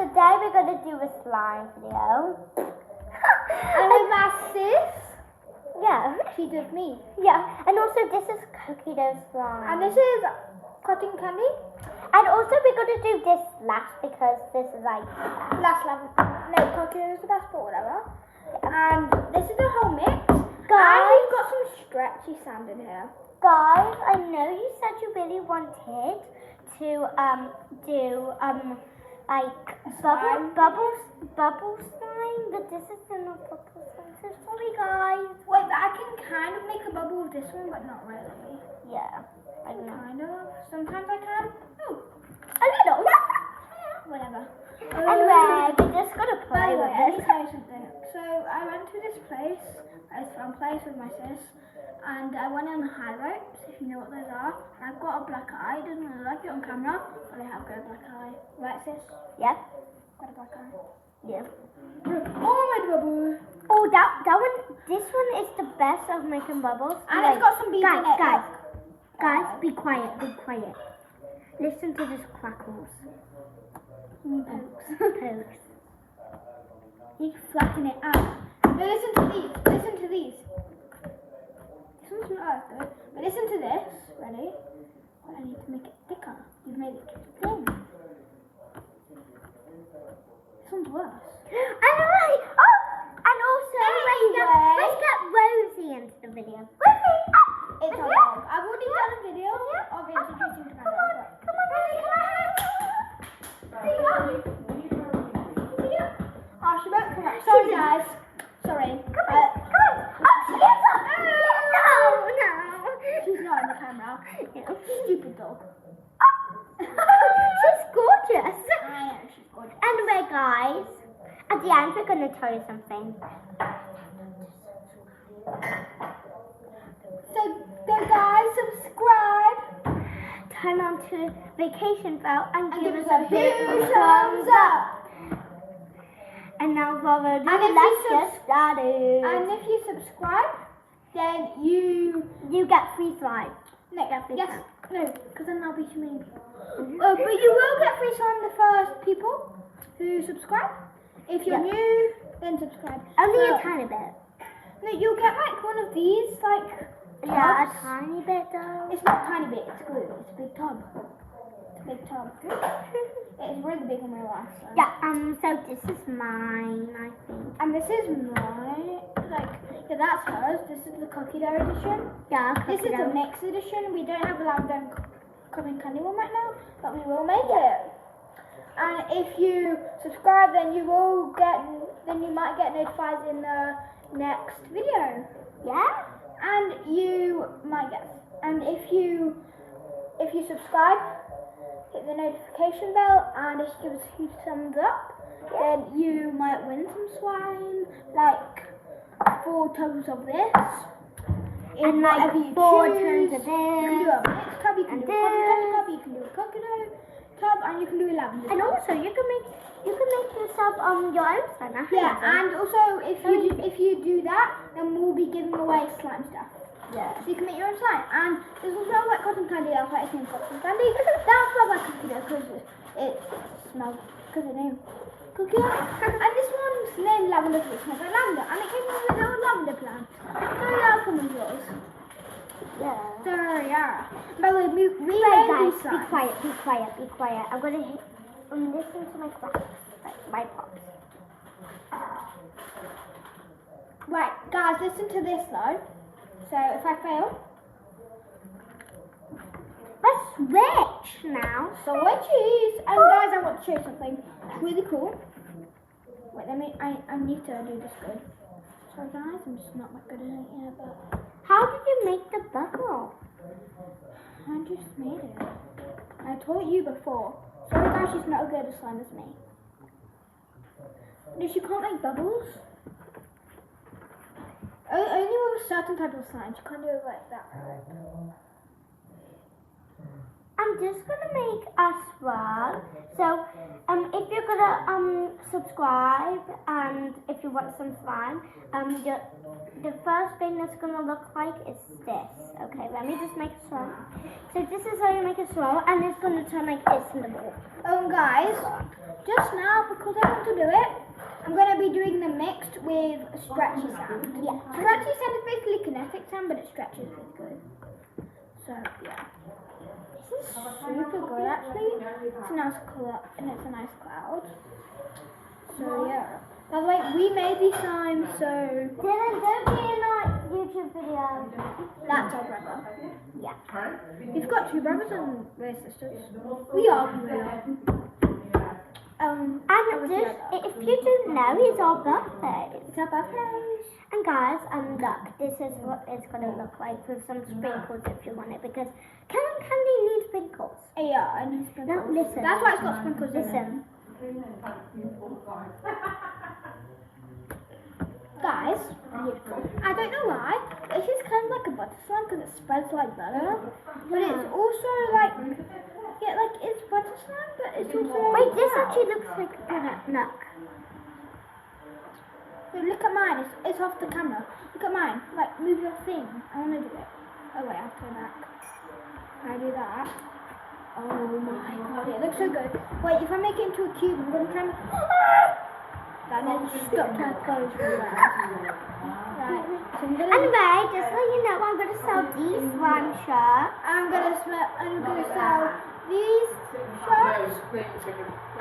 today we're going to do a slime video. And my sis, Yeah. she's with me. Yeah. And also this is cookie dough slime. And this is cotton candy. And also we're going to do this last because this is like... Last level. No, cookie dough is the best, but whatever. And this is the whole mix. Guys. And we've got some stretchy sand in here. Guys, I know you said you really wanted to do like Slime. bubble slime, but this is not bubble slime. So sorry, guys. Wait, but I can kind of make a bubble with this one, but not really. Yeah, I don't know. Kind of. Sometimes I can. Oh, A little. whatever. Anyway, we're just gonna By play the way, with let me this. tell you something. So I went to this place, this fun place with my sis, and I went on the high ropes, if you know what those are. I've got a black eye, doesn't look like it on camera, but I have got a black eye. Right, sis? Yeah. Got a black eye. Yeah. Oh my bubble! Oh, that one. This one is the best of making bubbles. And Like, it's got some beads guys, in it. guys, guys, be quiet, be quiet. Listen to this crackles. Pokes. You flatten it out. No, listen to these. Listen to these. This one's not as good. But listen to this. Ready? But I need to make it thicker. You've made it too thin. This one's worse. Anyway, oh, and also Anyway. let's get Rosie into the video. Rosie, It's a vlog. I've already done a video of introducing to my come on, come on, Rosie, come on. Oh, she won't come up. Sorry, guys. Sorry. Come on, come on. Oh, she is up. No. She's not in the camera. Stupid dog. She's gorgeous. I know, she's gorgeous. Anyway, guys, at the end we're going to tell you something. So guys, subscribe. Turn on to vacation bell and give us a a big huge thumbs up. And now for the And if let's you get started. And if you subscribe, then You get free slime. no, Yeah, free yes, slime. no, because then there'll be too many people. But you will get free slime the first people who subscribe. If you're Yeah. new, then subscribe. Only a But- tiny bit. No, you'll get like one of these, like Yeah, a tubs. tiny bit though. It's not a tiny bit, it's glue. It's a big tub. It's a big tub. It's really big in real life. So. Yeah, so this is mine, I think. And this is mine. Like, yeah, that's hers. This is the cookie dough edition. Yeah, This is cookie the dough. mix edition. We don't have a lavender and cotton candy one right now, but we will make it. And if you subscribe, then you might get notified in the next video. Yeah? And you might get, and if you subscribe, hit the notification bell, and if you give us a huge thumbs up, then you might win some slime, like 4 tubs of this. And whatever like you 4 choose. turns of You can do a this. mixed tub, you can And do a cotton candy this. tub, you can do a coconut tub, and you can do a lavender And tub. also you can make yourself your own slime. I Yeah, think so. and also if you do that, then we'll be giving away slime stuff. Yeah. So you can make your own slime. And this will smell like cotton candy. That's why it's named cotton candy. That smells like cookie dough because it smells, because it's named cookie dough. And this one's named lavender because it smells like lavender. And it came with a little lavender plant. So that's one of yours. Yeah. So yeah. By the way, we Right, made guys, these be slimes. quiet, be quiet, be quiet. I'm gonna listen to my class, my pops. Right, guys, listen to this though. So if I fail, Let's switch now. so I choose. And guys, I want to show you something. It's really cool. Wait, I need to do this good. Sorry guys, I'm just not that good at it yet, but How did you make the bubble? I just made it. I taught you before. Sorry guys, she's not as good at slime as me. No, she can't make bubbles. Only with a certain type of slime. She can't do it like that. I'm just gonna make a swirl. So, if you're gonna subscribe and if you want some slime, the first thing that's gonna look like is this. Okay, let me just make a swirl. So this is how you make a swirl, and it's gonna turn like this in the ball. Guys, just now, because I want to do it, I'm going to be doing the mixed with stretchy sound. Yeah. Stretchy sound is basically kinetic sound, but it stretches really good. So, yeah. This is super good, actually. It's a nice colour, and it's a nice cloud. So, yeah. By the way, we made these slimes, so... Dylan, don't be in our YouTube video. That's our brother. Yeah. We've got two brothers and we're sisters. We are. And just, if you don't know, it's our birthday. It's our birthday. And guys, look, this is what it's gonna look like with some sprinkles if you want it, because Cotton Candy needs sprinkles. Yeah, and sprinkles. Now listen. That's why it's got sprinkles. Listen. Guys, I don't know why. This is kind of like a butter slime because it spreads like butter, but it's also like, yeah, like it's butter slime, but it's also. Wait, this actually looks like a nut. Look at mine. It's off the camera. Look at mine. Like, move your thing. I want to do it. Oh wait, I have to go back. Can I do that? Oh my god, it looks so good. Wait, if I make it into a cube, I'm gonna try and. That needs to stop like goes right. So I'm gonna. Anyway, just so you know, I'm gonna sell these slime shirts. I'm gonna sell these shirts,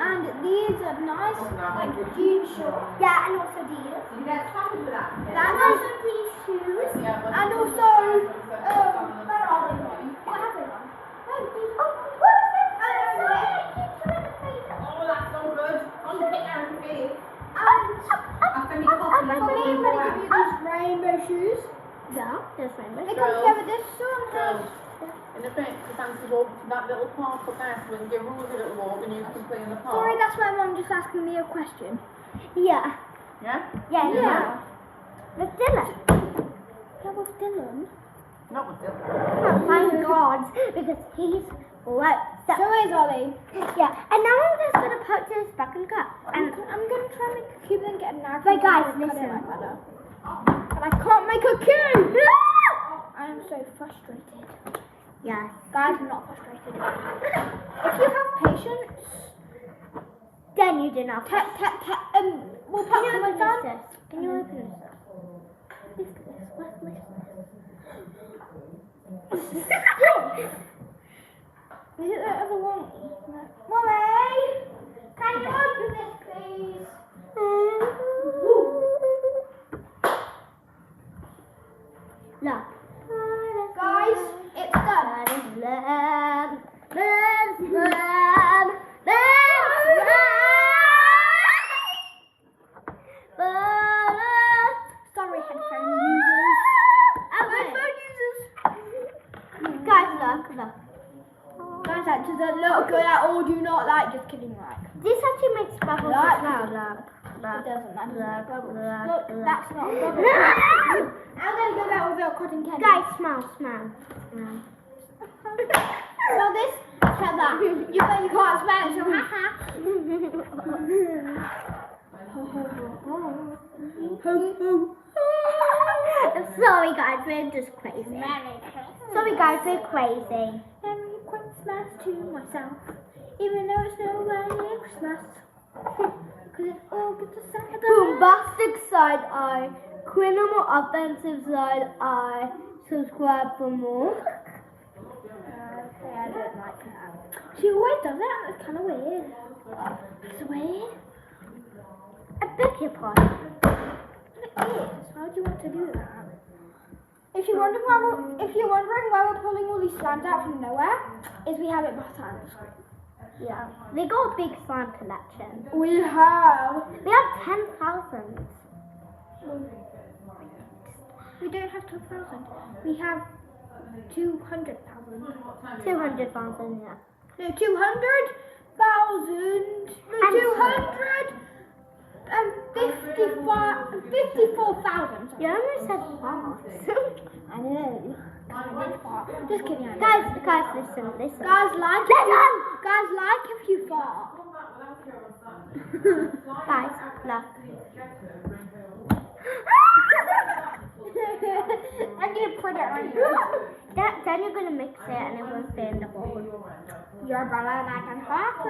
and these are nice, like jean shorts. Yeah, and also these. That's Also these shoes. and also where are they? What have they done? Oh, these. Oh, what is it? Oh, that's so good. I'm getting out of here. For me, I'm gonna give you these rainbow shoes. Yeah, there's rainbow. They come together. This one has. In the back, the fancy walk to that little park up there, so when you rule a little walk and you can play in the park. Sorry, that's my mum just asking me a question. Yeah. Yeah? Yeah. With Dylan. Yeah, with Dylan. Not with Dylan. Oh my god, because he's what? So is Ollie. Yeah, and now I'm just gonna put this back and cut. I'm gonna try and make a cube and get a knife. But guys, and cut it listen. like butter. But I can't make a cube. I am so frustrated. Yes. Guys, I'm not frustrated. If you have patience, Then you do not. we'll put Can you comments open down. this? Can you open this? Is it the other one? Mommy, can you open this, please? Look. Guys, it's done. Sorry, headphone users. Guys, look. Guys, that doesn't look good at all. Do not like. Just kidding, right? This actually makes bubbles Look. as well. Look. It doesn't. That's not a bubble. Look. Look, that's not a bubble. No! I'm gonna go back without cotton candy. Guys, smell. So this, smell that. You bet you can't smell it, so haha. Sorry guys, we're just crazy. Sorry guys, we're crazy. Merry Christmas to myself, even though it's nowhere Christmas. Cause it's August the 2nd. Bombastic side eye, criminal offensive side eye. Subscribe for more. Okay, I don't like that. She always does it, it's kind of weird. It's weird. I beg your pardon. It is. Why would you want to do that? If you're wondering why we're pulling all these slimes out from nowhere, is we have it behind us. Yeah. We got a big slime collection. We have. We have 10,000. We don't have 10,000. We have 200,000. 200,000, yeah. No, 200,000. No, 54,000. You almost said fast. I know. Just kidding. I know. Guys, listen. Guys, like if you, guys, like if you fart. Guys, look. I'm gonna put it on you. Then you're gonna mix it and it will stay in the bowl. Your brother and I can talk.